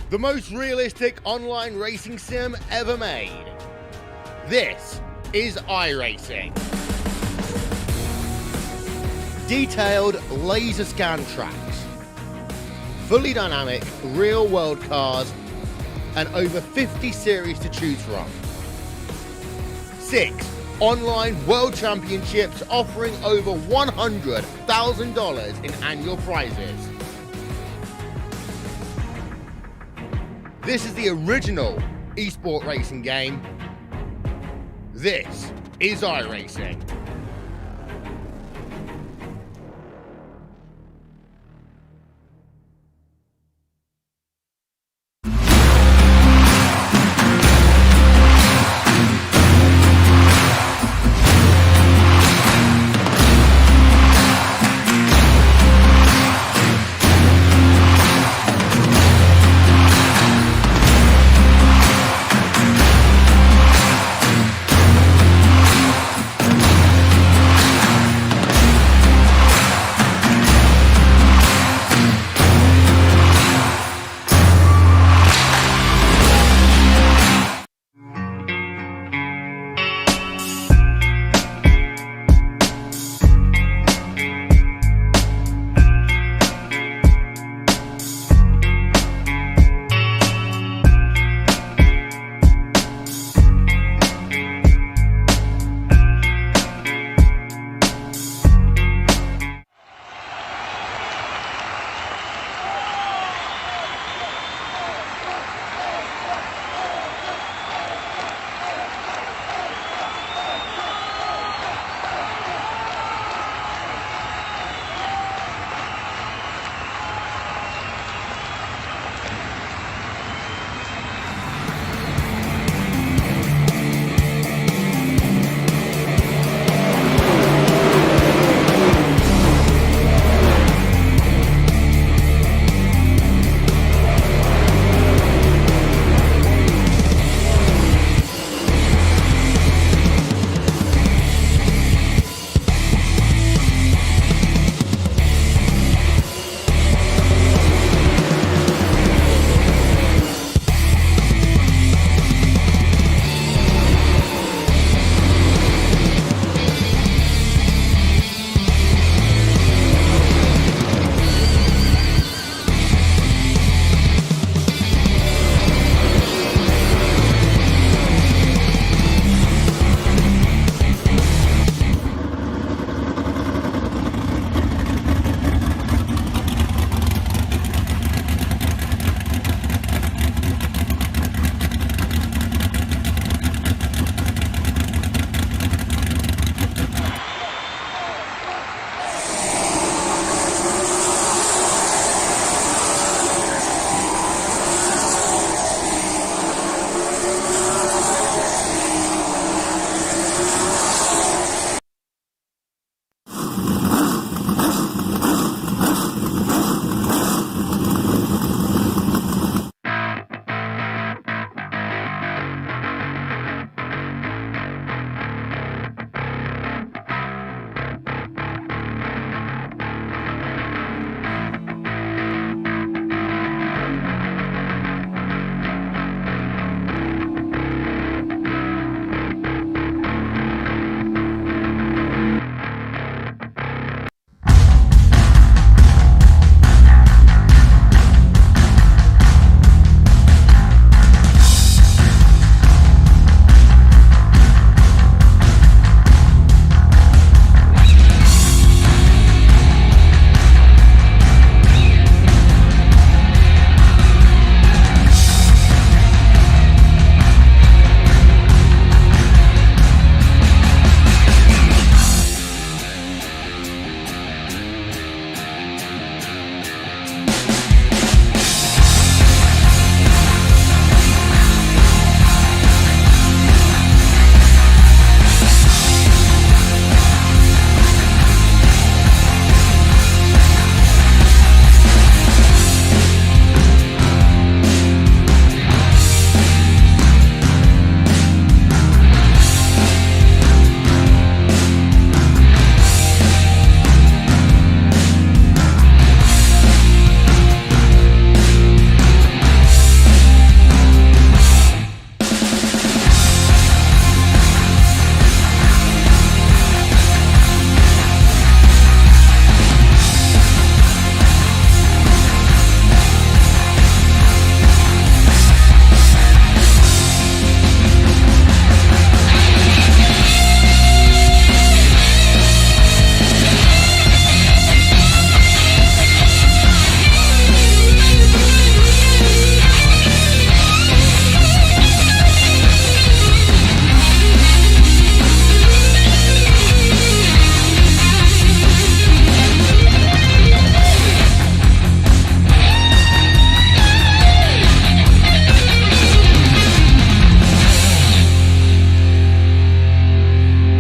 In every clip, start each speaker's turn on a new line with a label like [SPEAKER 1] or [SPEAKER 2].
[SPEAKER 1] The most realistic online racing sim ever made. This is iRacing. Detailed laser scan tracks, fully dynamic real world cars, and over 50 series to choose from. 6 online world championships offering over $100,000 in annual prizes. This is the original esport racing game. This is iRacing.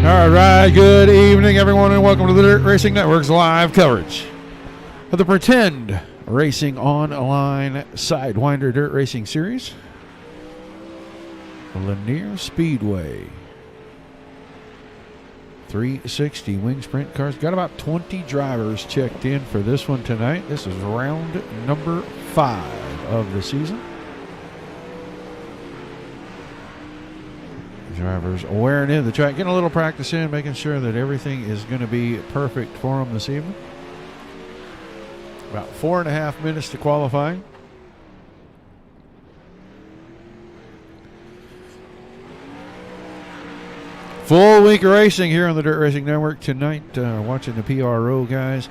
[SPEAKER 2] All right, good evening, everyone, and welcome to the Dirt Racing Network's live coverage of the Pretend Racing Online Sidewinder Dirt Racing Series, Lanier Speedway. 360 wing sprint cars. Got about 20 drivers checked in for this one tonight. This is round number 5 of the season. Drivers wearing in the track, getting a little practice in, making sure that everything is going to be perfect for them this evening. About 4.5 minutes to qualifying. Full week of racing here on the Dirt Racing Network tonight. Watching the PRO guys.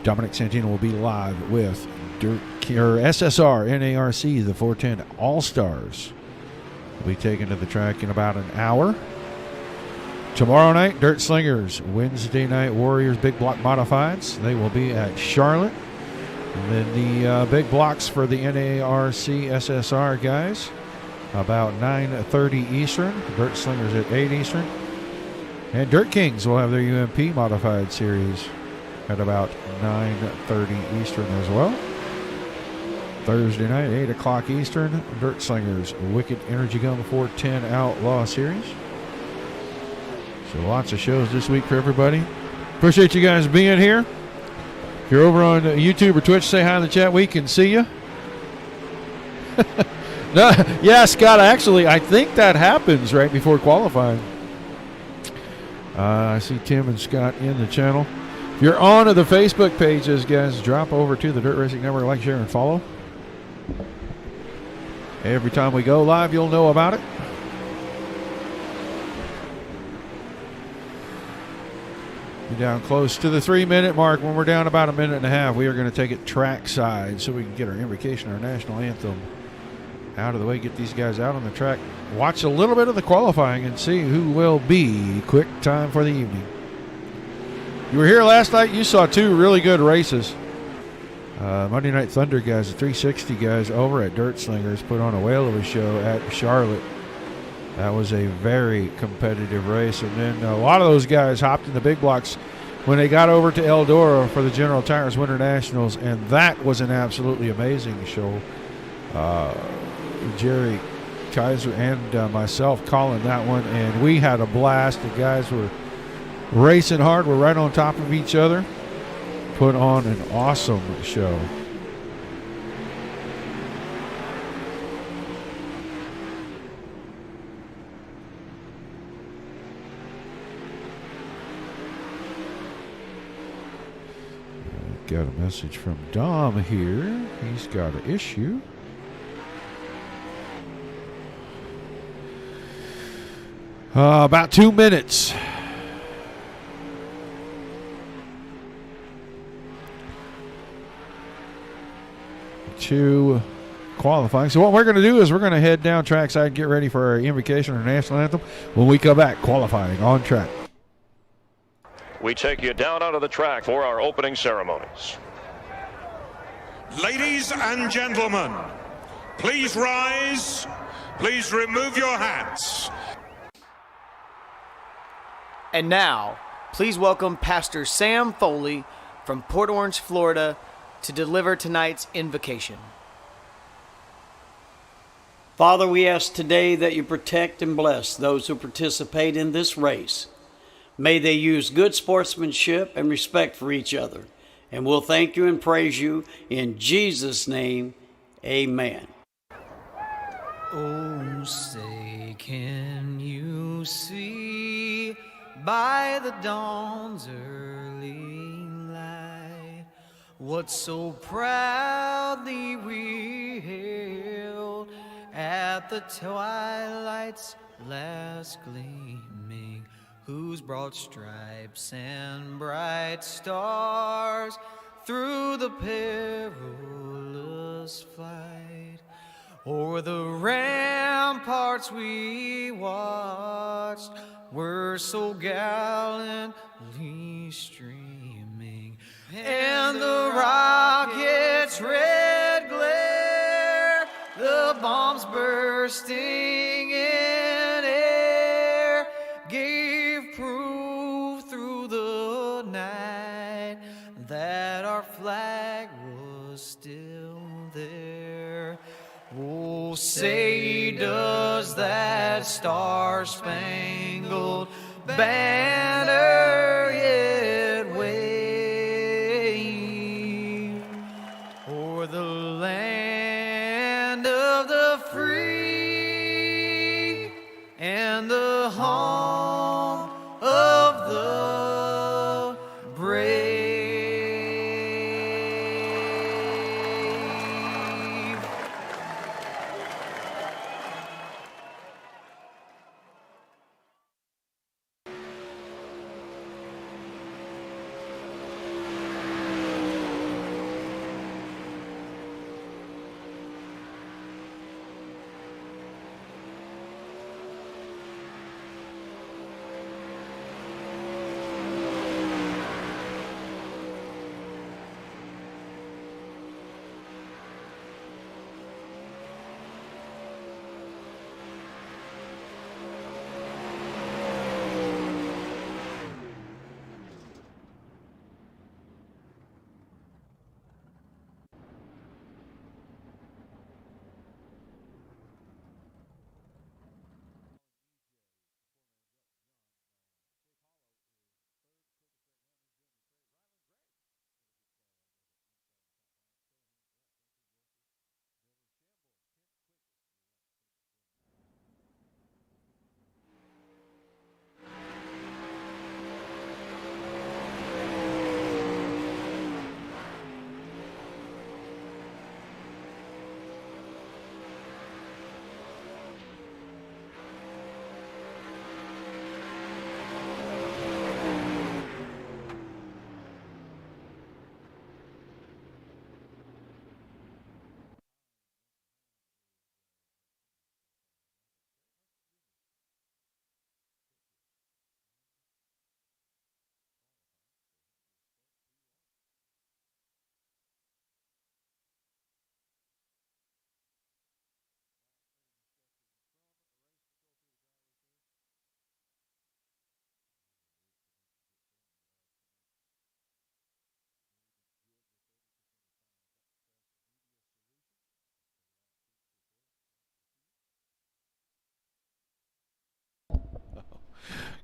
[SPEAKER 2] Dominic Santino will be live with SSR NARC, the 410 All-Stars. Will be taken to the track in about an hour. Tomorrow night, Dirt Slingers. Wednesday night, Warriors Big Block Modifieds. They will be at Charlotte. And then the big blocks for the NARC SSR guys, about 9:30 Eastern. Dirt Slingers at 8 Eastern. And Dirt Kings will have their UMP Modified Series at about 9:30 Eastern as well. Thursday night, 8 o'clock Eastern, Dirt Slingers Wicked Energy Gun 410 Outlaw Series. So lots of shows this week for everybody. Appreciate you guys being here. If you're over on YouTube or Twitch, say hi in the chat. We can see you. No, yeah, Scott, actually, I think that happens right before qualifying. I see Tim and Scott in the channel. If you're on the Facebook pages, guys, drop over to the Dirt Racing Network, like, share, and follow. Every time we go live, you'll know about it. We're down close to the 3-minute mark. When we're down about 1.5 minutes, we are going to take it trackside so we can get our invocation, our national anthem out of the way, get these guys out on the track, watch a little bit of the qualifying, and see who will be quick time for the evening. You were here last night. You saw 2 really good races. Monday Night Thunder guys, the 360 guys over at Dirt Slingers put on a whale of a show at Charlotte. That was a very competitive race. And then a lot of those guys hopped in the big blocks when they got over to Eldora for the General Tires Winter Nationals, and that was an absolutely amazing show. Jerry Kaiser and myself calling that one, and we had a blast. The guys were racing hard. We're right on top of each other. Put on an awesome show. Got a message from Dom here. He's got an issue. About 2 minutes. To qualifying. So what we're going to do is we're going to head down trackside, get ready for our invocation or national anthem. When we come back, qualifying on track.
[SPEAKER 3] We take you down onto the track for our opening ceremonies.
[SPEAKER 4] Ladies and gentlemen, please rise. Please remove your hats.
[SPEAKER 5] And now, please welcome Pastor Sam Foley from Port Orange, Florida, to deliver tonight's invocation.
[SPEAKER 6] Father, we ask today that you protect and bless those who participate in this race. May they use good sportsmanship and respect for each other. And we'll thank you and praise you in Jesus' name. Amen.
[SPEAKER 7] Oh, say, can you see by the dawn's early light what so proudly we hailed at the twilight's last gleaming, whose broad stripes and bright stars through the perilous flight o'er the ramparts we watched were so gallantly streaming, and the rocket's red glare, the bombs bursting in air, gave proof say does that star-spangled banner yet wave o'er the land of the free and the home of the brave.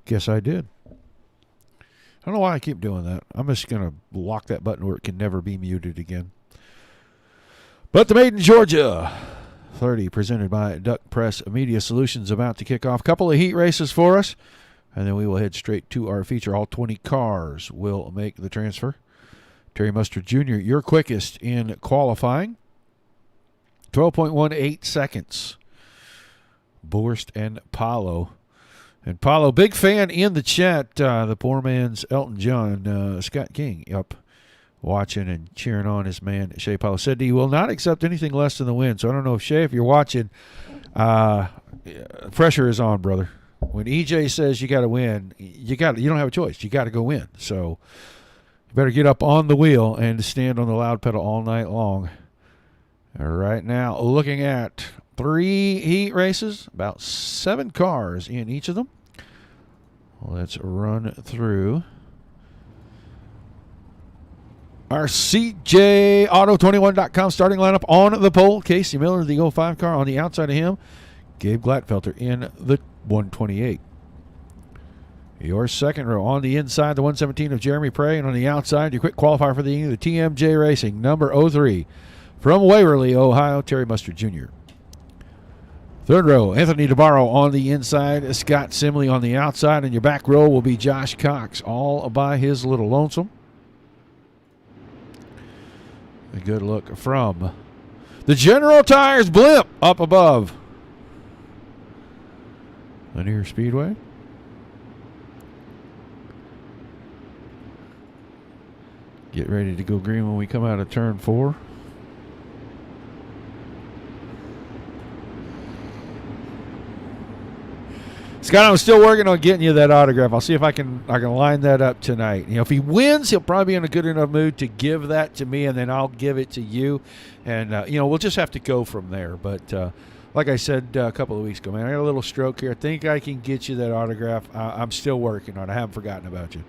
[SPEAKER 2] Guess I did. I don't know why I keep doing that. I'm just going to lock that button where it can never be muted again. But the Made in Georgia 30, presented by Duck Press Media Solutions, about to kick off. Couple of heat races for us, and then we will head straight to our feature. All 20 cars will make the transfer. Terry Mustard Jr., your quickest in qualifying. 12.18 seconds. Borst and Paulo. And Paulo, big fan in the chat. The poor man's Elton John, Scott King, up watching and cheering on his man, Shea Paulo. Said he will not accept anything less than the win. So I don't know if, Shea, if you're watching, pressure is on, brother. When EJ says you got to win, you don't have a choice. You got to go win. So you better get up on the wheel and stand on the loud pedal all night long. Right now, looking at 3 heat races, about 7 cars in each of them. Let's run through our CJAuto21.com starting lineup. On the pole, Casey Miller, the 05 car. On the outside of him, Gabe Glatfelter in the 128. Your second row on the inside, the 117 of Jeremy Prey, and on the outside, your quick qualifier for the TMJ Racing, number 03, from Waverly, Ohio, Terry Mustard Jr. Third row, Anthony DeBarro on the inside, Scott Simley on the outside, and your back row will be Josh Cox, all by his little lonesome. A good look from the General Tires blimp up above Lanier Speedway. Get ready to go green when we come out of turn 4. Scott, I'm still working on getting you that autograph. I'll see if I can line that up tonight. You know, if he wins, he'll probably be in a good enough mood to give that to me, and then I'll give it to you. And, we'll just have to go from there. But like I said a couple of weeks ago, man, I got a little stroke here. I think I can get you that autograph. I'm still working on it. I haven't forgotten about you.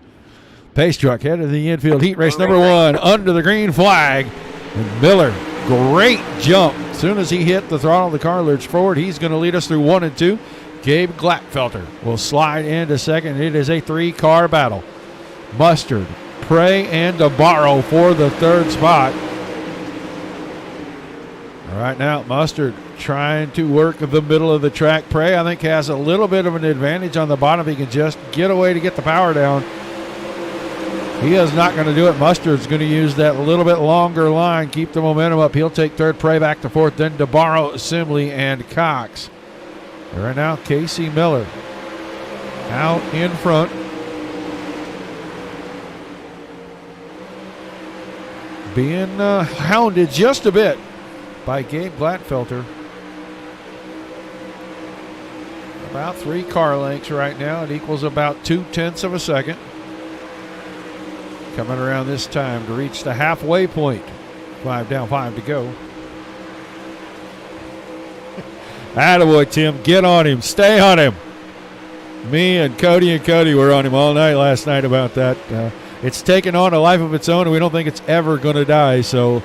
[SPEAKER 2] Pace truck headed to the infield. Heat race number 1 under the green flag. And Miller, great jump. As soon as he hit the throttle, the car lurched forward. He's going to lead us through 1 and 2. Gabe Glatfelter will slide into second. It is a 3-car battle. Mustard, Prey, and DeBarro for the 3rd spot. Right now, Mustard trying to work the middle of the track. Prey, I think, has a little bit of an advantage on the bottom. He can just get away to get the power down. He is not going to do it. Mustard's going to use that little bit longer line, keep the momentum up. He'll take 3rd, Prey back to 4th, then DeBarro, Assembly, and Cox. And right now, Casey Miller out in front. Being hounded just a bit by Gabe Glatfelter. About 3 car lengths right now. It equals about 0.2 of a second. Coming around this time to reach the halfway point. 5 down, 5 to go. Attaboy, Tim. Get on him. Stay on him. Me and Cody were on him all night last night about that. It's taken on a life of its own, and we don't think it's ever going to die, so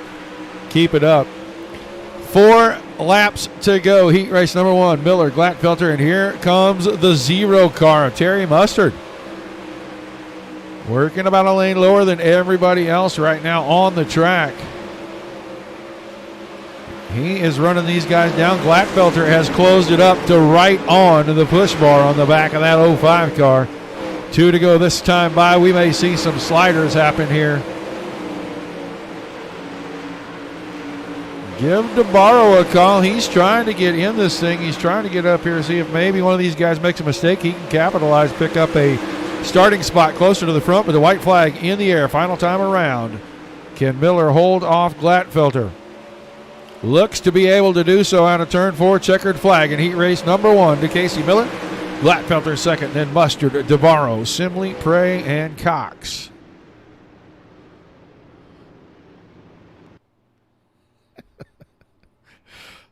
[SPEAKER 2] keep it up. 4 laps to go. Heat race number 1, Miller, Glatfelter, and here comes the 0 car, Terry Mustard. Working about a lane lower than everybody else right now on the track. He is running these guys down. Glatfelter has closed it up to right on the push bar on the back of that 05 car. 2 to go this time by. We may see some sliders happen here. Give DeBarro a call. He's trying to get in this thing. He's trying to get up here, see if maybe one of these guys makes a mistake. He can capitalize, pick up a starting spot closer to the front with the white flag in the air. Final time around. Can Miller hold off Glatfelter? Looks to be able to do so out of turn 4. Checkered flag in heat race number 1 to Casey Miller. Glatfelter second, then Mustard, DeBarro, Simley, Prey, and Cox.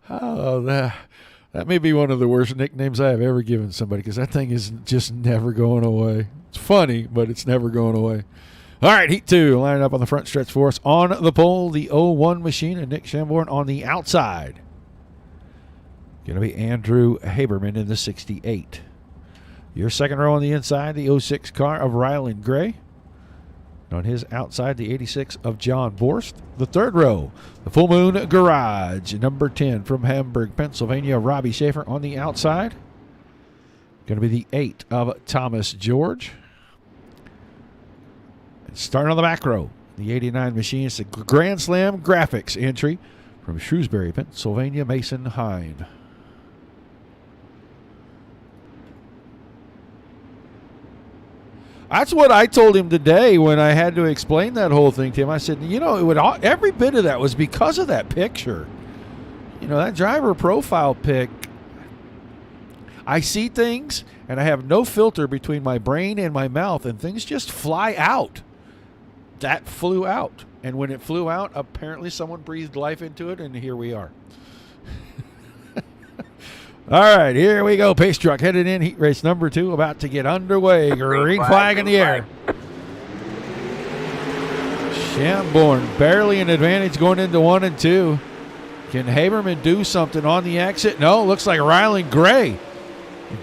[SPEAKER 2] Oh, that may be one of the worst nicknames I have ever given somebody, because that thing is just never going away. It's funny, but it's never going away. All right, Heat 2 lining up on the front stretch for us. On the pole, the 01 machine and Nick Shamborn on the outside. Going to be Andrew Haberman in the 68. Your second row on the inside, the 06 car of Ryland Gray. On his outside, the 86 of John Borst. The third row, the Full Moon Garage, number 10 from Hamburg, Pennsylvania, Robbie Schaefer on the outside. Going to be the 8 of Thomas George. And starting on the back row, the 89 machine. It's a Grand Slam Graphics entry from Shrewsbury, Pennsylvania, Mason Hine. That's what I told him today when I had to explain that whole thing to him. I said, you know, it would every bit of that was because of that picture. You know, that driver profile pic. I see things, and I have no filter between my brain and my mouth, and things just fly out. That flew out. And when it flew out, apparently someone breathed life into it, and here we are. All right, here we go. Pace truck headed in. Heat race number 2 about to get underway. Green flag in the air. Shamborn barely an advantage going into 1 and 2. Can Haberman do something on the exit? No, looks like Ryland Gray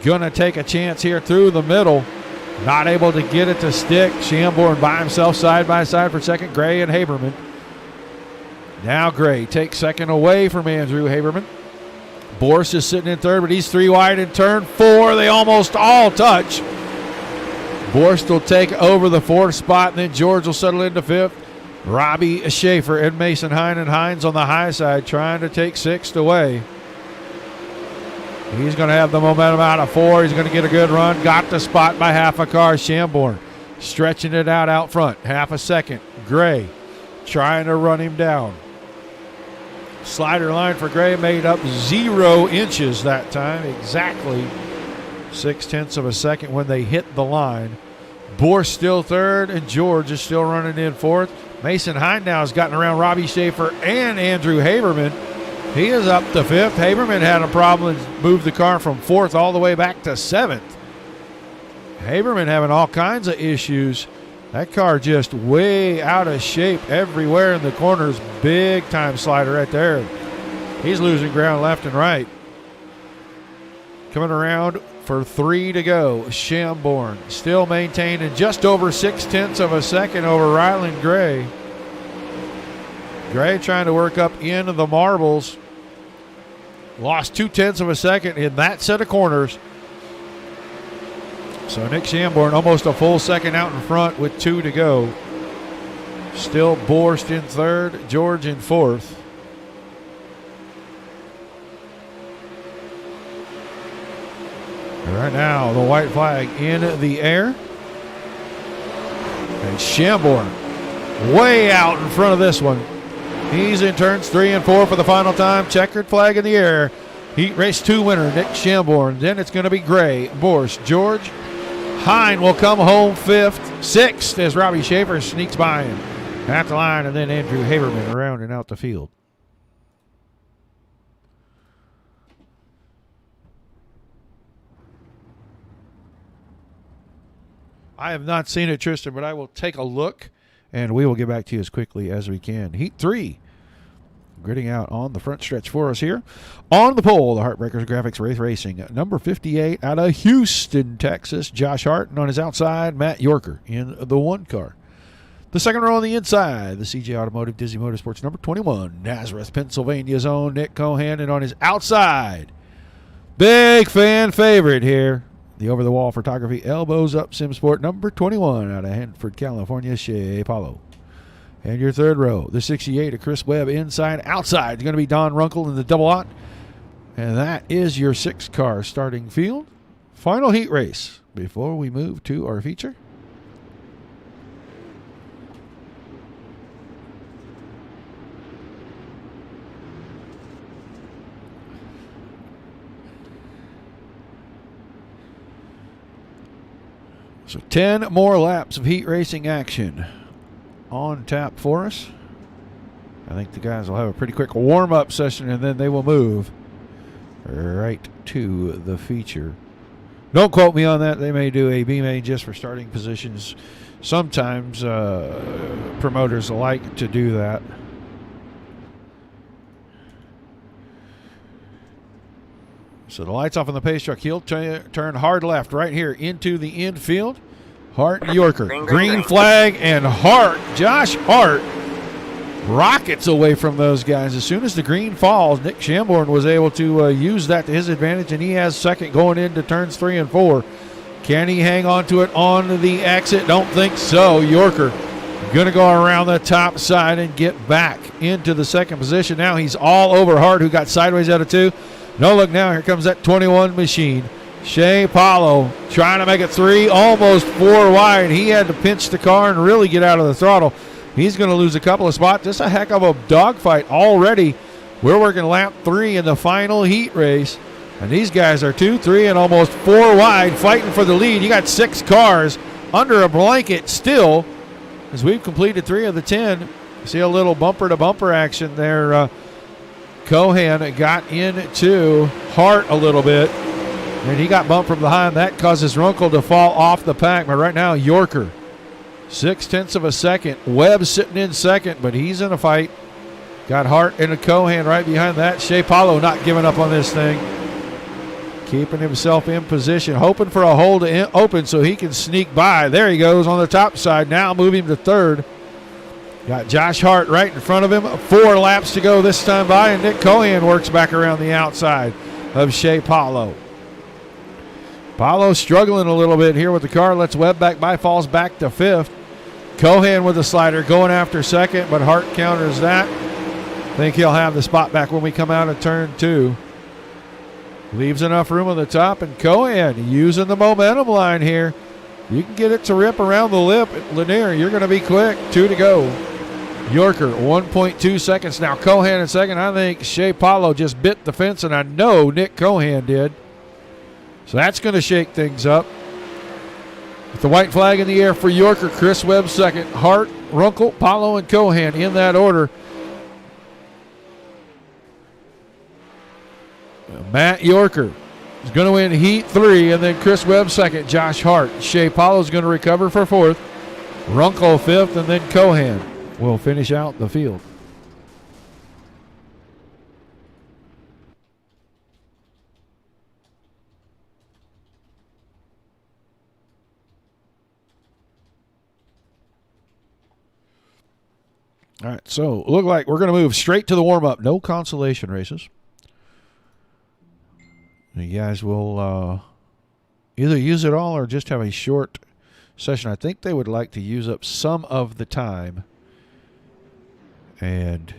[SPEAKER 2] going to take a chance here through the middle. Not able to get it to stick. Shamborn by himself side by side for second. Gray and Haberman. Now Gray takes second away from Andrew Haberman. Borst is sitting in third, but he's 3 wide in turn 4. They almost all touch. Borst will take over the 4th spot, and then George will settle into 5th. Robbie Schaefer and Mason Hine, and Hines on the high side trying to take 6th away. He's going to have the momentum out of 4. He's going to get a good run. Got the spot by half a car. Shamborn stretching it out front. Half a second. Gray trying to run him down. Slider line for Gray made up 0 inches that time. Exactly 0.6 of a second when they hit the line. Borst still third, and George is still running in 4th. Mason Hine now has gotten around Robbie Schaefer and Andrew Haberman. He is up to 5th. Haberman had a problem and moved the car from 4th all the way back to 7th. Haberman having all kinds of issues That car just way out of shape everywhere in the corners. Big time slider right there. He's losing ground left and right. Coming around for 3 to go. Shamborn still maintaining just over 0.6 of a second over Ryland Gray. Gray trying to work up into the marbles. Lost 0.2 of a second in that set of corners. So Nick Shamborn almost a full second out in front with 2 to go. Still Borst in third, George in fourth. Right now, the white flag in the air. And Shamborn way out in front of this one. He's in turns 3 and 4 for the final time. Checkered flag in the air. Heat race 2 winner, Nick Shamborn. Then it's going to be Gray, Borst, George. Hine will come home 5th. 6th as Robbie Schaefer sneaks by him at the line. And then Andrew Haberman around and out the field. I have not seen it, Tristan, but I will take a look, and we will get back to you as quickly as we can. Heat 3, gritting out on the front stretch for us here. On the pole, the Heartbreakers Graphics Wraith Racing, number 58 out of Houston, Texas, Josh Hart, and on his outside, Matt Yorker in the 1 car. The second row on the inside, the CJ Automotive Disney Motorsports, number 21, Nazareth, Pennsylvania's own Nick Cohan, and on his outside, big fan favorite here, the over-the-wall photography, elbows up Sim Sport, number 21 out of Hanford, California, Shea Paulo. And your third row, the 68 of Chris Webb, inside, outside. It's going to be Don Runkle in the double lot. And that is your 6-car starting field. Final heat race before we move to our feature. So 10 more laps of heat racing action on tap for us. I think the guys will have a pretty quick warm-up session, and then they will move right to the feature. Don't quote me on that. They may do a B-main just for starting positions. Sometimes promoters like to do that. So the lights off on the pace truck. He'll turn hard left right here into the infield. Hart and Yorker. Green flag and Hart. Josh Hart rockets away from those guys. As soon as the green falls, Nick Shamborn was able to use that to his advantage, and he has second going into turns 3 and 4. Can he hang on to it on the exit? Don't think so. Yorker going to go around the top side and get back into the second position. Now he's all over Hart, who got sideways out of 2. No, look now, here comes that 21 machine. Shea Paulo trying to make it 3, almost 4 wide. He had to pinch the car and really get out of the throttle. He's going to lose a couple of spots. Just a heck of a dogfight already. We're working lap 3 in the final heat race. And these guys are 2, 3, and almost 4 wide fighting for the lead. You got 6 cars under a blanket still as we've completed 3 of the 10. See a little bumper-to-bumper action there. Cohan got into Hart a little bit, and he got bumped from behind. That causes Runkle to fall off the pack. But right now, Yorker, 0.6 of a second. Webb sitting in second, but he's in a fight. Got Hart and a Cohan right behind that. Shea Paulo not giving up on this thing. Keeping himself in position, hoping for a hole to open so he can sneak by. There he goes on the top side. Now move him to third. Got Josh Hart right in front of him. 4 laps to go this time by, and Nick Cohan works back around the outside of Shea Paulo. Paulo struggling a little bit here with the car. Lets Webb back by, falls back to 5th. Cohan with the slider going after second, but Hart counters that. I think he'll have the spot back when we come out of turn 2. Leaves enough room on the top, and Cohan using the momentum line here. You can get it to rip around the lip at Lanier. You're going to be quick. 2 to go. Yorker, 1.2 seconds now. Cohan in second. I think Shea Paulo just bit the fence, and I know Nick Cohan did. So that's going to shake things up. With the white flag in the air for Yorker, Chris Webb second. Hart, Runkle, Paulo, and Cohan in that order. Matt Yorker is going to win heat 3, and then Chris Webb second. Josh Hart. Shea Paulo is going to recover for 4th. Runkle fifth, and then Cohan will finish out the field. All right, so look like we're going to move straight to the warm-up. No consolation races. You guys will either use it all or just have a short session. I think they would like to use up some of the time and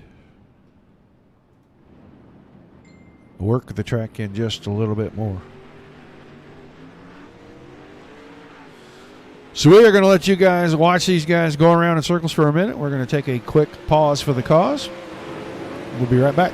[SPEAKER 2] work the track in just a little bit more. So we are going to let you guys watch these guys go around in circles for a minute. We're going to take a quick pause for the cause. We'll be right back.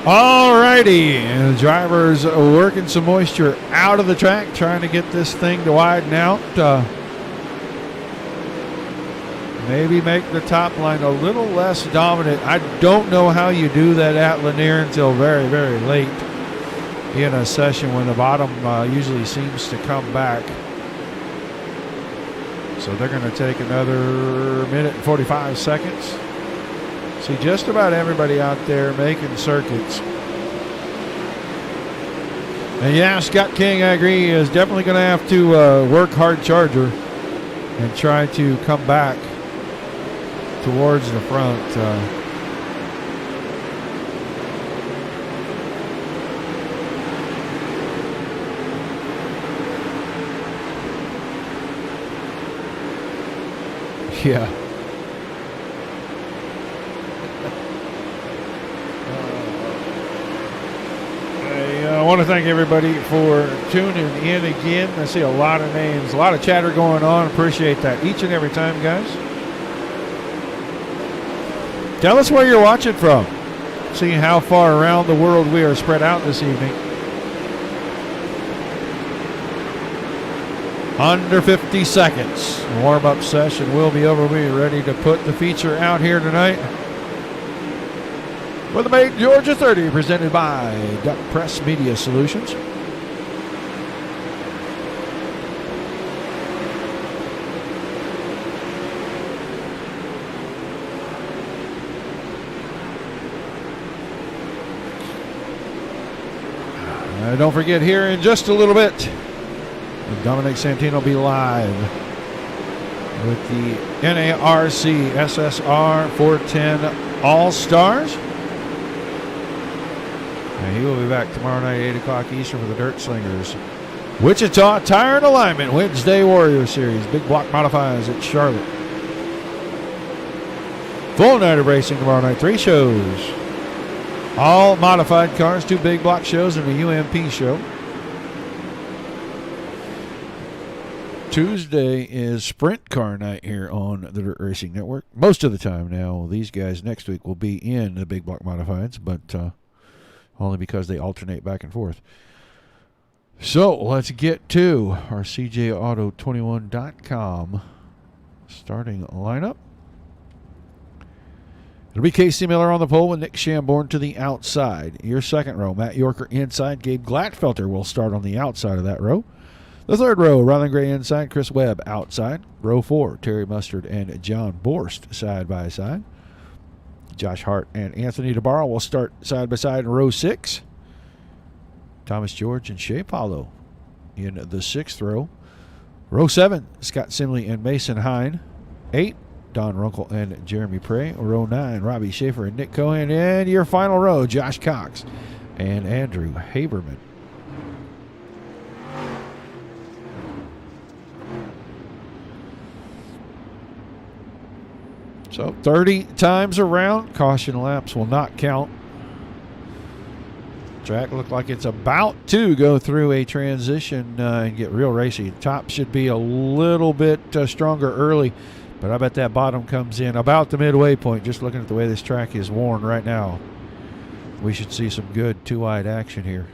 [SPEAKER 2] All righty, and the drivers are working some moisture out of the track, trying to get this thing to widen out. Maybe make the top line a little less dominant. I don't know how you do that at Lanier until very, very late in a session when the bottom usually seems to come back. So they're going to take another minute and 45 seconds. See just about everybody out there making circuits. And yeah, Scott King, I agree, is definitely going to have to work hard charger and try to come back towards the front. Yeah. I want to thank everybody for tuning in again. I see a lot of names, a lot of chatter going on. Appreciate that each and every time, guys. Tell us where you're watching from. See how far around the world we are spread out this evening. Under 50 seconds. Warm-up session will be over. We're ready to put the feature out here tonight. With the Made Georgia 30 presented by Duck Press Media Solutions. Don't forget, here in just a little bit, Dominic Santino will be live with the NARC SSR 410 All-Stars. And he will be back tomorrow night, 8 o'clock Eastern, for the Dirt Slingers. Wichita Tire and Alignment Wednesday Warrior Series. Big block modifieds at Charlotte. Full night of racing tomorrow night. 3 shows. All modified cars, 2 big block shows, and a UMP show. Tuesday is sprint car night here on the Dirt Racing Network. Most of the time now, these guys next week will be in the big block modifieds, but only because they alternate back and forth. So let's get to our CJAuto21.com starting lineup. It'll be Casey Miller on the pole with Nick Shamborn to the outside. Your second row, Matt Yorker inside. Gabe Glatfelter will start on the outside of that row. The third row, Rylan Gray inside, Chris Webb outside. Row 4, Terry Mustard and John Borst side by side. Josh Hart and Anthony DeBarro will start side by side in row 6. Thomas George and Shea Paulo in the 6th row. Row 7, Scott Simley and Mason Hine. 8, Don Runkle and Jeremy Prey. Row 9, Robbie Schaefer and Nick Cohen. And your final row, Josh Cox and Andrew Haberman. So 30 times around. Caution laps will not count. Track looked like it's about to go through a transition and get real racy. Top should be a little bit stronger early, but I bet that bottom comes in about the midway point. Just looking at the way this track is worn right now, we should see some good two-wide action here.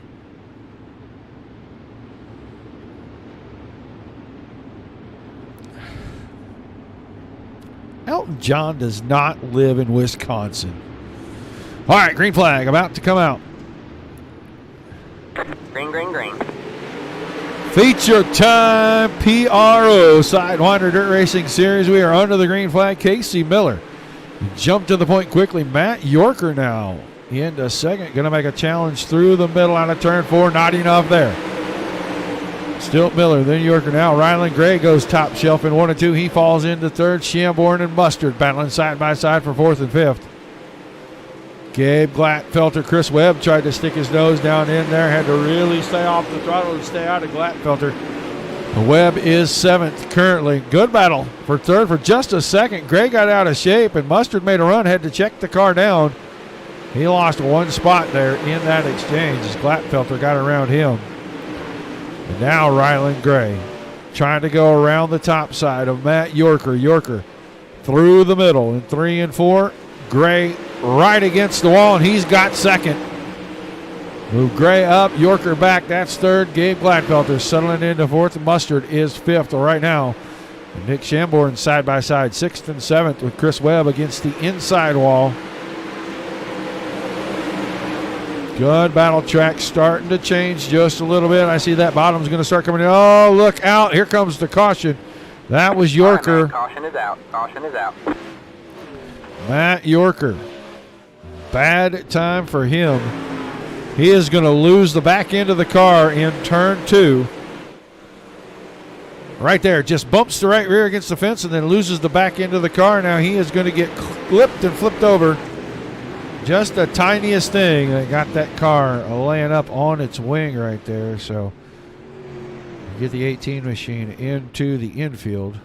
[SPEAKER 2] Elton John does not live in Wisconsin. All right, green flag about to come out.
[SPEAKER 8] Green, green, green.
[SPEAKER 2] Feature time, PRO, Sidewinder Dirt Racing Series. We are under the green flag. Casey Miller jumped to the point quickly. Matt Yorker now into second. Going to make a challenge through the middle out of turn 4. Not enough there. Still Miller, then Yorker now. Rylan Gray goes top shelf in 1 and 2. He falls into third. Shamborn and Mustard battling side by side for 4th and 5th. Gabe Glatfelter, Chris Webb tried to stick his nose down in there. Had to really stay off the throttle and stay out of Glatfelter. Webb is 7th currently. Good battle for 3rd for just a second. Gray got out of shape and Mustard made a run. Had to check the car down. He lost 1 spot there in that exchange as Glatfelter got around him. And now Rylan Gray trying to go around the top side of Matt Yorker. Yorker through the middle in 3 and 4. Gray right against the wall, and he's got second. Move Gray up, Yorker back. That's 3rd. Gabe Glatfelter settling into 4th. Mustard is 5th right now. And Nick Shamborn side by side, 6th and 7th with Chris Webb against the inside wall. Good battle track starting to change just a little bit. I see that bottom's going to start coming in. Oh, look out. Here comes the caution. That was Yorker.
[SPEAKER 8] Right, caution is out. Caution is out.
[SPEAKER 2] Matt Yorker. Bad time for him. He is going to lose the back end of the car in turn 2. Right there. Just bumps the right rear against the fence and then loses the back end of the car. Now he is going to get clipped and flipped over. Just the tiniest thing that got that car laying up on its wing right there. So get the 18 machine into the infield.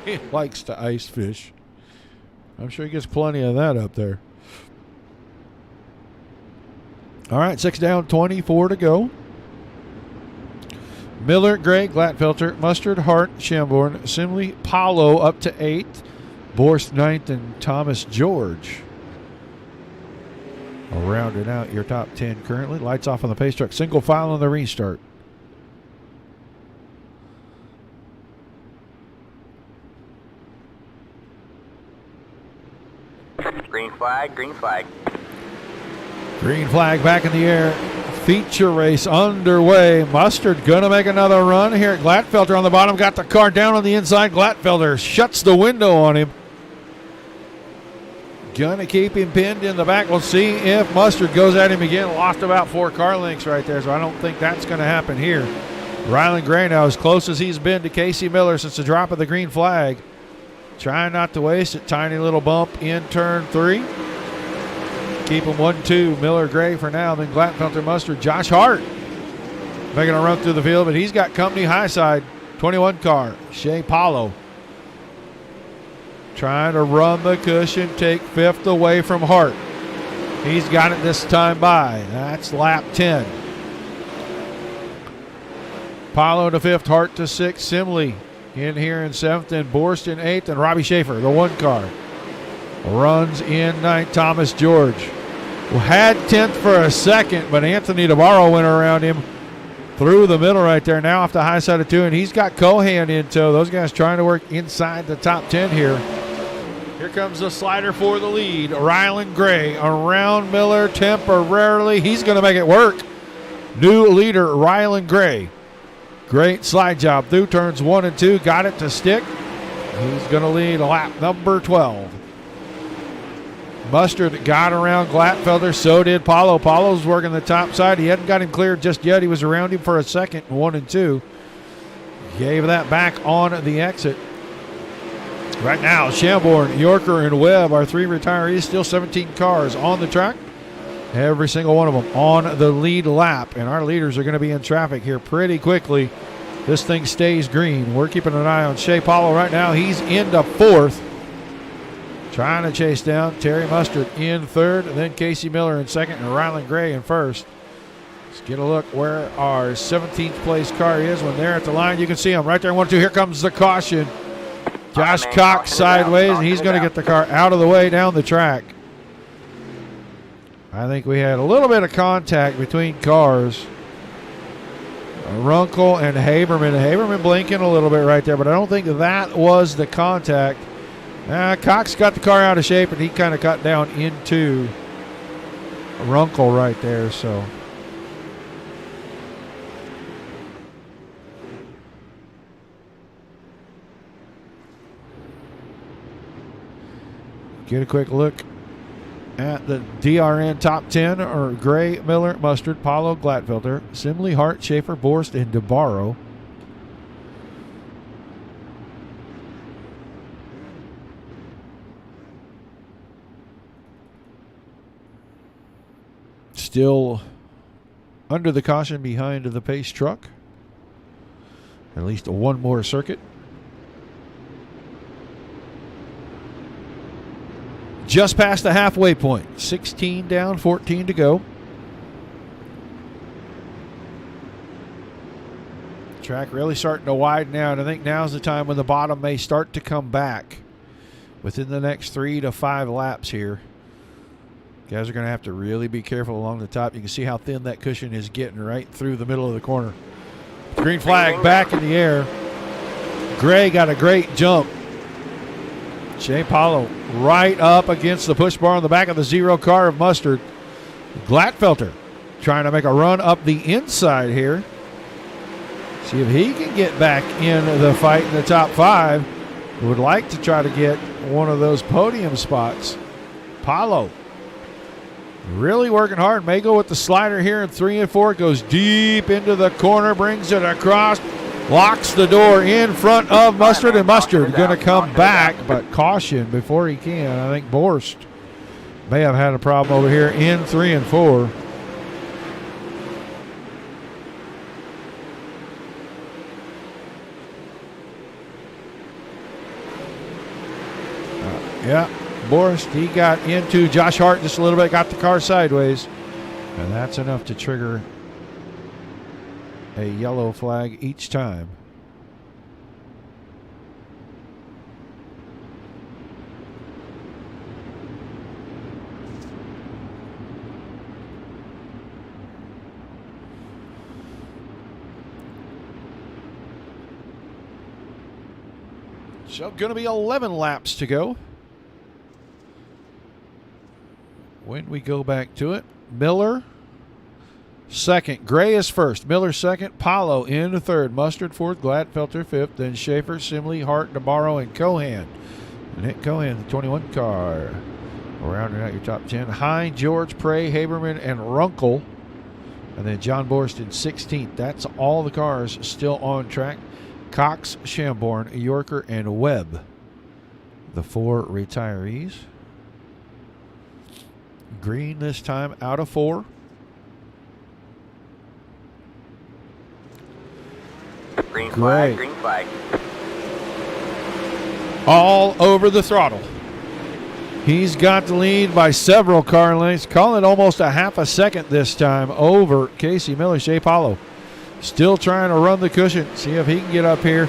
[SPEAKER 2] He likes to ice fish. I'm sure he gets plenty of that up there. All right, 6 down, 24 to go. Miller, Gray, Glatfelter, Mustard, Hart, Shamborn, Simley, Paulo up to 8th. Borst 9th, and Thomas George. Rounding out your top 10 currently. Lights off on the pace truck. Single file on the restart.
[SPEAKER 8] Green flag, green flag.
[SPEAKER 2] Green flag back in the air. Feature race underway. Mustard gonna make another run here. Glatfelter on the bottom, got the car down on the inside. Glatfelter shuts the window on him. Gonna keep him pinned in the back. We'll see if Mustard goes at him again. Lost about 4 car lengths right there, so I don't think that's gonna happen here. Ryland Gray now as close as he's been to Casey Miller since the drop of the green flag. Trying not to waste it. Tiny little bump in turn 3. Keep them 1-2. Miller Gray for now. Then Glatfelter Mustard. Josh Hart making a run through the field, but he's got company high side. 21 car. Shea Paulo trying to run the cushion, take 5th away from Hart. He's got it this time by. That's lap 10. Paulo to 5th, Hart to 6th, Simley in here in 7th, and Borst in 8th, and Robbie Schaefer, the 1 car. Runs in 9th, Thomas George. Had 10th for a second, but Anthony DeBarro went around him through the middle right there. Now off the high side of 2, and he's got Cohan in tow. Those guys trying to work inside the top 10 here. Here comes the slider for the lead. Ryland Gray around Miller temporarily. He's going to make it work. New leader, Ryland Gray. Great slide job through turns 1 and 2. Got it to stick. He's going to lead lap number 12. Mustard got around Glatfelter. So did Paulo. Paulo's working the top side. He hadn't got him cleared just yet. He was around him for a second, 1 and 2. Gave that back on the exit. Right now, Shamborn, Yorker, and Webb are 3 retirees. Still 17 cars on the track. Every single one of them on the lead lap. And our leaders are going to be in traffic here pretty quickly. This thing stays green. We're keeping an eye on Shea Paulo right now. He's into 4th. Trying to chase down Terry Mustard in 3rd. And then Casey Miller in 2nd and Ryland Gray in 1st. Let's get a look where our 17th place car is. When they're at the line, you can see him right there. 1-2. Here comes the caution. Josh Cox sideways, and he's going to get the car out of the way down the track. I think we had a little bit of contact between cars. Runkle and Haberman. Haberman blinking a little bit right there, but I don't think that was the contact. Cox got the car out of shape, and he kind of cut down into Runkle right there. So get a quick look at the DRN top 10 are Gray, Miller, Mustard, Paulo, Glatfelter, Simley, Hart, Schaefer, Borst, and DeBarro. Still under the caution behind the pace truck. At least one more circuit. Just past the halfway point. 16 down, 14 to go. Track really starting to widen out. I think now's the time when the bottom may start to come back within the next 3 to 5 laps here. Guys are going to have to really be careful along the top. You can see how thin that cushion is getting right through the middle of the corner. Green flag back in the air. Gray got a great jump. Shea Paulo right up against the push bar on the back of the 0 car of Mustard. Glatfelter trying to make a run up the inside here. See if he can get back in the fight in the top 5. Would like to try to get one of those podium spots. Paulo really working hard. May go with the slider here in 3 and 4. Goes deep into the corner, brings it across. Locks the door in front of Mustard, and Mustard going to come back, but caution before he can. I think Borst may have had a problem over here in 3 and 4. Yeah, Borst, he got into Josh Hart just a little bit, got the car sideways, and that's enough to trigger a yellow flag each time. So going to be 11 laps to go. When we go back to it, Miller second, Gray is first, Miller second, Paulo in third, Mustard fourth, Glatfelter fifth, then Schaefer, Simley, Hart, DeBarro, and Cohan. And Nick Cohan, the 21 car. Rounding out your top 10. Hine, George, Prey, Haberman, and Runkle And then John Borst in 16th. That's all the cars still on track. Cox, Shamborn, Yorker, and Webb, the 4 retirees. Green this time out of 4.
[SPEAKER 8] Green
[SPEAKER 2] Great.
[SPEAKER 8] flag, green flag.
[SPEAKER 2] All over the throttle. He's got the lead by several car lengths. Call it almost a half a second this time over Casey Miller. Shea Paulo still trying to run the cushion. See if he can get up here.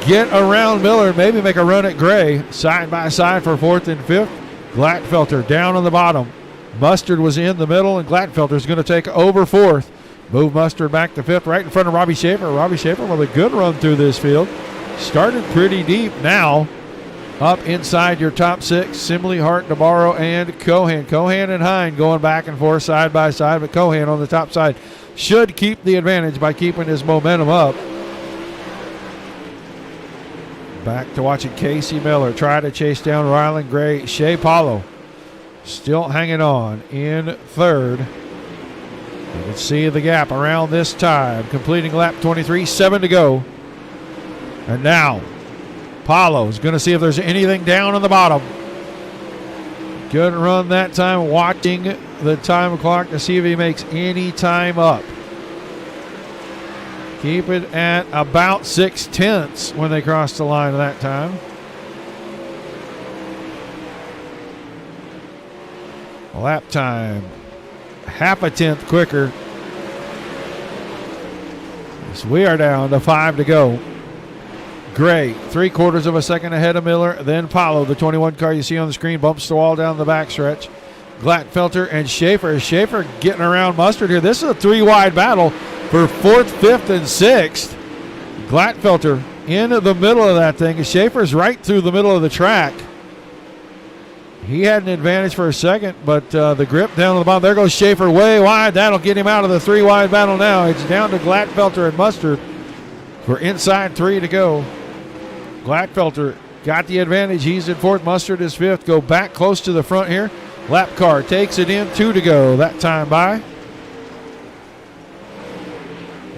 [SPEAKER 2] Get around Miller. Maybe make a run at Gray. Side by side for 4th and 5th. Glatfelter down on the bottom. Mustard was in the middle, and Glatfelter's going to take over 4th. Move Mustard back to 5th, right in front of Robbie Schaefer. Robbie Schaefer with a good run through this field. Started pretty deep now. Up inside your top 6, Simley, Hart, Navarro, and Cohan. Cohan and Hine going back and forth side by side, but Cohan on the top side should keep the advantage by keeping his momentum up. Back to watching Casey Miller try to chase down Ryland Gray. Shea Paulo still hanging on in 3rd. You can see the gap around this time. Completing lap 23, 7 to go. And now, Paulo's going to see if there's anything down on the bottom. Good run that time, watching the time clock to see if he makes any time up. Keep it at about 6/10 when they cross the line that time. Lap time, half a tenth quicker. So we are down to 5 to go. Gray, 3/4 of a second ahead of Miller. Then Paulo, the 21 car you see on the screen, bumps the wall down the backstretch. Glatfelter and Schaefer. Schaefer getting around Mustard here. This is a 3-wide battle for 4th, 5th, and 6th. Glatfelter in the middle of that thing. Schaefer's right through the middle of the track. He had an advantage for a second, but the grip down on the bottom. There goes Schaefer way wide. That'll get him out of the 3-wide battle now. It's down to Glatfelter and Mustard for inside 3 to go. Glatfelter got the advantage. He's in 4th. Mustard is 5th. Go back close to the front here. Lap car takes it in. 2 to go that time by.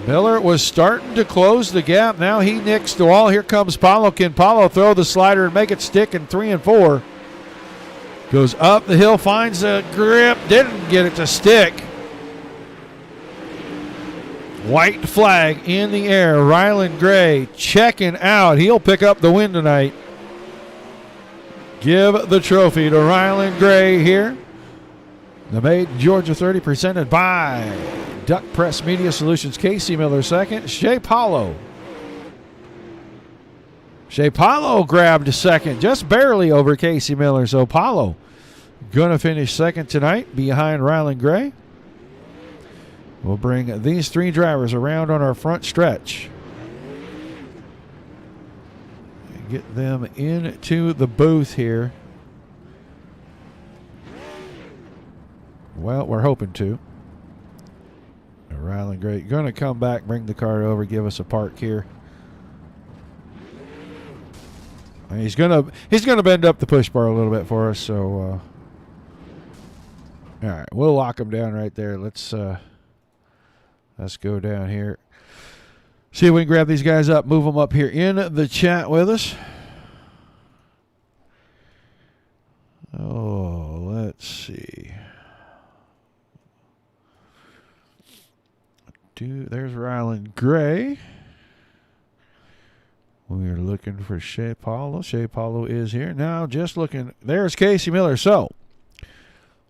[SPEAKER 2] Miller was starting to close the gap. Now he nicks the wall. Here comes Paulo. Can Paulo throw the slider and make it stick in 3 and 4? Goes up the hill, finds a grip. Didn't get it to stick. White flag in the air. Ryland Gray checking out. He'll pick up the win tonight. Give the trophy to Ryland Gray here. The Made in Georgia 30 presented by Duck Press Media Solutions. Casey Miller 2nd. Shea Paulo. Shea Paulo grabbed 2nd, just barely over Casey Miller. So Paulo going to finish 2nd tonight behind Ryland Gray. We'll bring these 3 drivers around on our front stretch. Get them into the booth here. Well, we're hoping to. Ryland Gray going to come back, bring the car over, give us a park here. And he's gonna bend up the push bar a little bit for us. So, all right, we'll lock him down right there. Let's go down here. See if we can grab these guys up, move them up here in the chat with us. Oh, let's see. There's Ryland Gray. We are looking for Shea Paulo. Shea Paulo is here. Now just looking. There's Casey Miller. So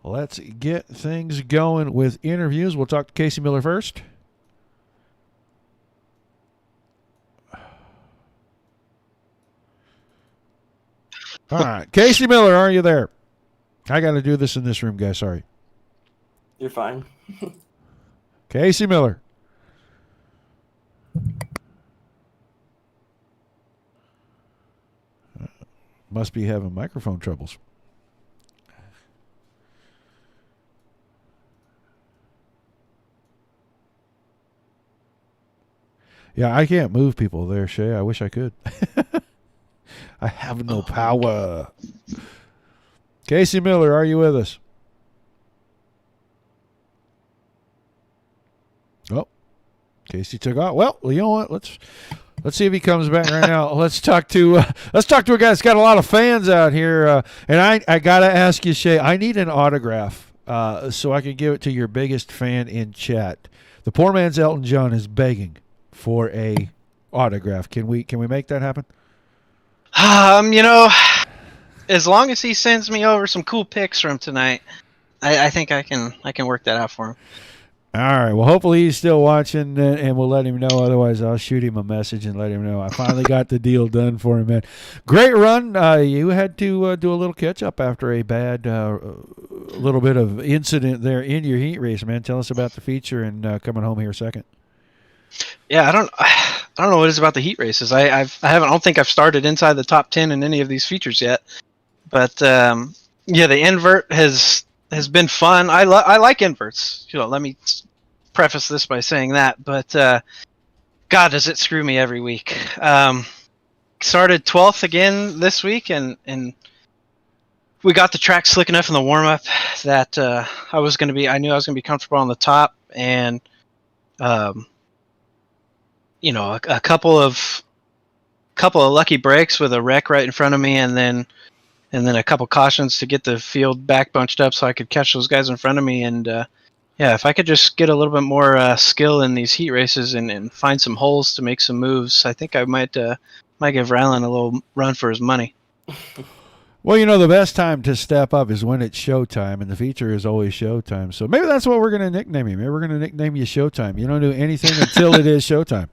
[SPEAKER 2] let's get things going with interviews. We'll talk to Casey Miller first. All right. Casey Miller, are you there? I got to do this in this room, guys. Sorry.
[SPEAKER 9] You're fine.
[SPEAKER 2] Casey Miller. Must be having microphone troubles. Yeah, I can't move people there, Shay. I wish I could. I have no power. Casey Miller, are you with us? Casey took off. Well, you know what? Let's see if he comes back right now. Let's talk to a guy that's got a lot of fans out here. And I gotta ask you, Shay. I need an autograph so I can give it to your biggest fan in chat. The poor man's Elton John is begging for a autograph. Can we make that happen?
[SPEAKER 10] As long as he sends me over some cool pics from tonight, I think I can work that out for him.
[SPEAKER 2] All right. Well, hopefully he's still watching, and we'll let him know. Otherwise, I'll shoot him a message and let him know I finally got the deal done for him, man. Great run. You had to do a little catch-up after a bad little bit of incident there in your heat race, man. Tell us about the feature and coming home here second.
[SPEAKER 10] Yeah, I don't know what it is about the heat races. I don't think I've started inside the top 10 in any of these features yet. But yeah, the invert has been fun. I like inverts. Let me preface this by saying that. But God, does it screw me every week. Started 12th again this week, and we got the track slick enough in the warm up that I knew I was going to be comfortable on the top, and a couple of lucky breaks with a wreck right in front of me, and then a couple cautions to get the field back bunched up so I could catch those guys in front of me. And if I could just get a little bit more skill in these heat races and find some holes to make some moves, I think I might give Rylan a little run for his money.
[SPEAKER 2] Well, the best time to step up is when it's showtime, and the feature is always showtime. So maybe that's what we're going to nickname you. Maybe we're going to nickname you Showtime. You don't do anything until it is showtime.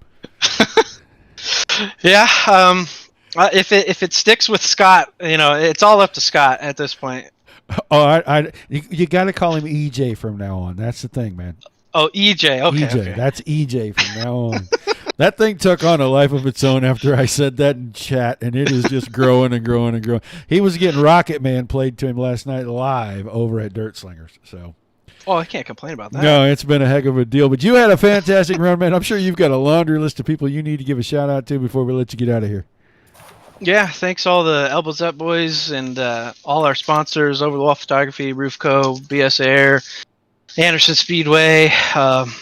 [SPEAKER 10] Yeah. If it sticks with Scott, it's all up to Scott at this point.
[SPEAKER 2] Oh, you got to call him EJ from now on. That's the thing, man.
[SPEAKER 10] Oh, EJ. Okay.
[SPEAKER 2] EJ.
[SPEAKER 10] Okay.
[SPEAKER 2] That's EJ from now on. That thing took on a life of its own after I said that in chat, and it is just growing and growing and growing. He was getting Rocket Man played to him last night live over at Dirt Slingers. So.
[SPEAKER 10] Oh, I can't complain about that.
[SPEAKER 2] No, it's been a heck of a deal. But you had a fantastic run, man. I'm sure you've got a laundry list of people you need to give a shout out to before we let you get out of here.
[SPEAKER 10] Yeah, thanks all the Elbows Up boys and all our sponsors, Over the Wall Photography, Roofco, BS Air, Anderson Speedway.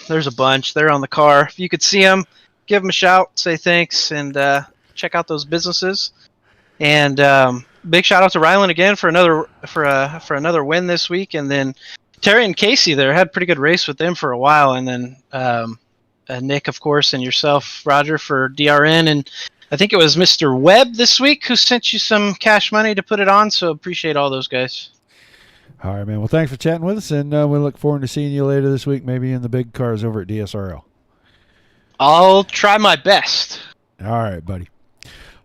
[SPEAKER 10] There's a bunch. They're on the car. If you could see them, give them a shout, say thanks, and check out those businesses. And big shout out to Rylan again for another win this week. And then Terry and Casey there had a pretty good race with them for a while. And then Nick, of course, and yourself, Roger, for DRN. And I think it was Mr. Webb this week who sent you some cash money to put it on, so appreciate all those guys.
[SPEAKER 2] All right, man. Well, thanks for chatting with us, and we look forward to seeing you later this week, maybe in the big cars over at DSRL.
[SPEAKER 10] I'll try my best.
[SPEAKER 2] All right, buddy.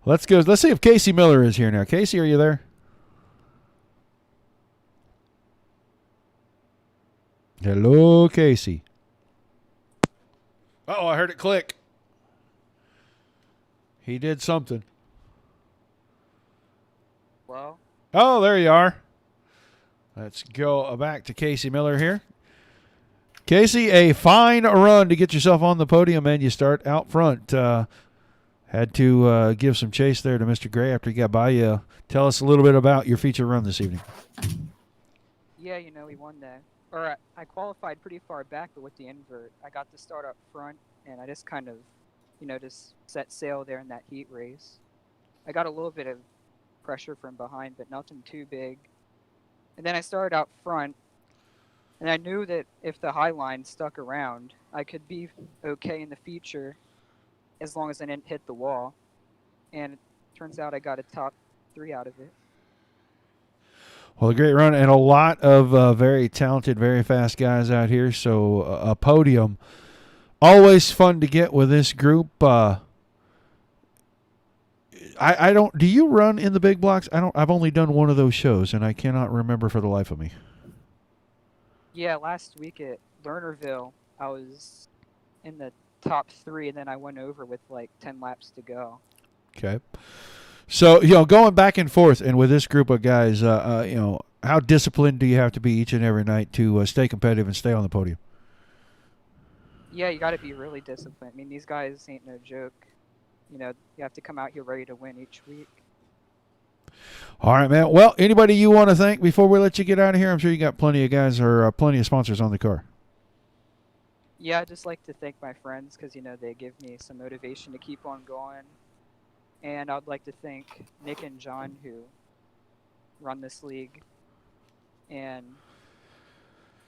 [SPEAKER 2] Let's go. Let's see if Casey Miller is here now. Casey, are you there? Hello, Casey. Uh-oh, I heard it click. He did something.
[SPEAKER 11] Well.
[SPEAKER 2] Oh, there you are. Let's go back to Casey Miller here. Casey, a fine run to get yourself on the podium, and you start out front. Had to give some chase there to Mr. Gray after he got by you. Tell us a little bit about your feature run this evening.
[SPEAKER 11] Yeah, we won that. Or I qualified pretty far back, but with the invert, I got to start up front, and I just kind of just set sail there in that heat race. I got a little bit of pressure from behind, but nothing too big. And then I started out front, and I knew that if the high line stuck around, I could be okay in the feature as long as I didn't hit the wall. And it turns out I got a top 3 out of it.
[SPEAKER 2] Well, a great run, and a lot of very talented, very fast guys out here, so a podium. Always fun to get with this group. I don't. Do you run in the big blocks? I've only done one of those shows, and I cannot remember for the life of me.
[SPEAKER 11] Yeah, last week at Lernerville, I was in the top 3, and then I went over with like 10 laps to go.
[SPEAKER 2] Okay. So going back and forth, and with this group of guys, how disciplined do you have to be each and every night to stay competitive and stay on the podium?
[SPEAKER 11] Yeah, you got to be really disciplined. I mean, these guys ain't no joke. You have to come out here ready to win each week.
[SPEAKER 2] All right, man. Well, anybody you want to thank before we let you get out of here? I'm sure you got plenty of guys or plenty of sponsors on the car.
[SPEAKER 11] Yeah, I just like to thank my friends because, they give me some motivation to keep on going. And I'd like to thank Nick and John who run this league and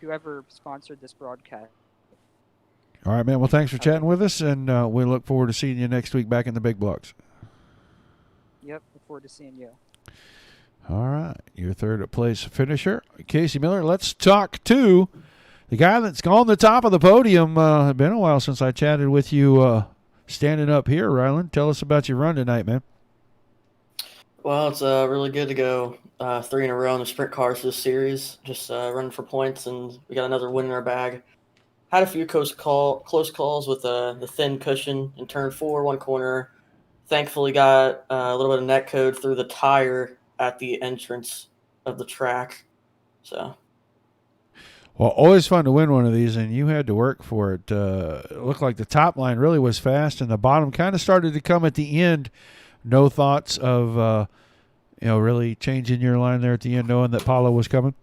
[SPEAKER 11] whoever sponsored this broadcast.
[SPEAKER 2] All right, man. Well, thanks for chatting with us, and we look forward to seeing you next week back in the big blocks.
[SPEAKER 11] Yep, look forward to seeing you.
[SPEAKER 2] All right, your third place finisher, Casey Miller. Let's talk to the guy that's on the top of the podium. It's been a while since I chatted with you standing up here, Ryland. Tell us about your run tonight, man.
[SPEAKER 9] Well, it's really good to go 3 in a row in the sprint cars this series. Just running for points, and we got another win in our bag. Had a few close calls with the thin cushion in turn 4, one corner. Thankfully got a little bit of net code through the tire at the entrance of the track. So,
[SPEAKER 2] well, always fun to win one of these, and you had to work for it. It looked like the top line really was fast, and the bottom kind of started to come at the end. No thoughts of really changing your line there at the end, knowing that Paulo was coming?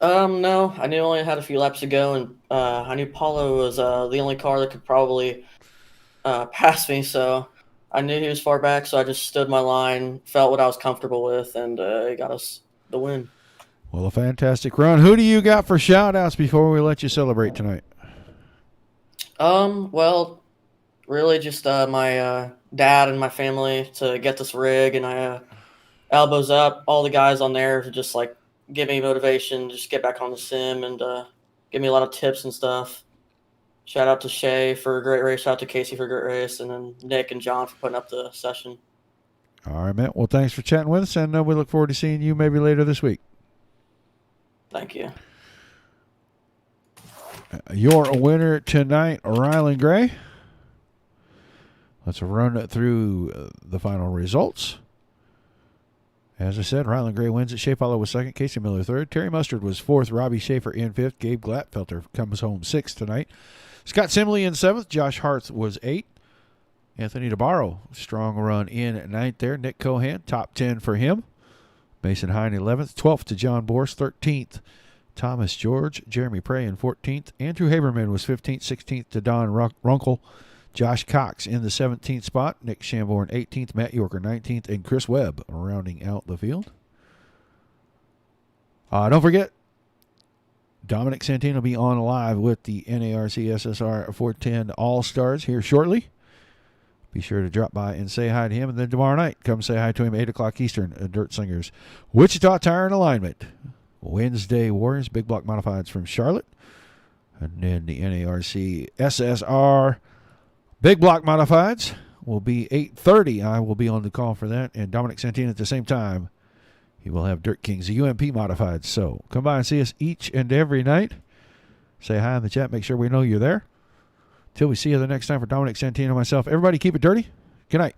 [SPEAKER 9] No, I knew I only had a few laps to go, and I knew Paulo was the only car that could probably pass me, so I knew he was far back, so I just stood my line, felt what I was comfortable with, and it got us the win.
[SPEAKER 2] Well, a fantastic run. Who do you got for shout-outs before we let you celebrate tonight?
[SPEAKER 9] Well, really just my dad and my family to get this rig, and I elbows up all the guys on there to just like give me motivation, just get back on the sim, and give me a lot of tips and stuff. Shout out to Shay for a great race. Shout out to Casey for a great race. And then Nick and John for putting up the session.
[SPEAKER 2] All right, man. Well, thanks for chatting with us, and we look forward to seeing you maybe later this week.
[SPEAKER 9] Thank you.
[SPEAKER 2] Your winner tonight, Ryland Gray. Let's run through the final results. As I said, Ryland Gray wins it. Shea Paulo was second. Casey Miller third. Terry Mustard was fourth. Robbie Schaefer in fifth. Gabe Glatfelter comes home sixth tonight. Scott Simley in seventh. Josh Hart was eighth. Anthony DeBarro, strong run in at ninth there. Nick Cohan, top 10 for him. Mason Hine 11th. 12th to John Borst. 13th, Thomas George. Jeremy Prey in 14th. Andrew Haberman was 15th. 16th to Don Runkle. Josh Cox in the 17th spot. Nick Shamborn 18th. Matt Yorker 19th. And Chris Webb rounding out the field. Don't forget, Dominic Santino will be on live with the NARC SSR 410 All-Stars here shortly. Be sure to drop by and say hi to him. And then tomorrow night, come say hi to him, 8 o'clock Eastern, at Dirt Slingers. Wichita Tire and Alignment. Wednesday Warriors, Big Block Modifieds from Charlotte. And then the NARC SSR Big Block Modifieds will be 8:30. I will be on the call for that. And Dominic Santino at the same time. He will have Dirt Kings, the UMP Modifieds. So come by and see us each and every night. Say hi in the chat. Make sure we know you're there. Till we see you the next time, for Dominic Santino and myself, everybody keep it dirty. Good night.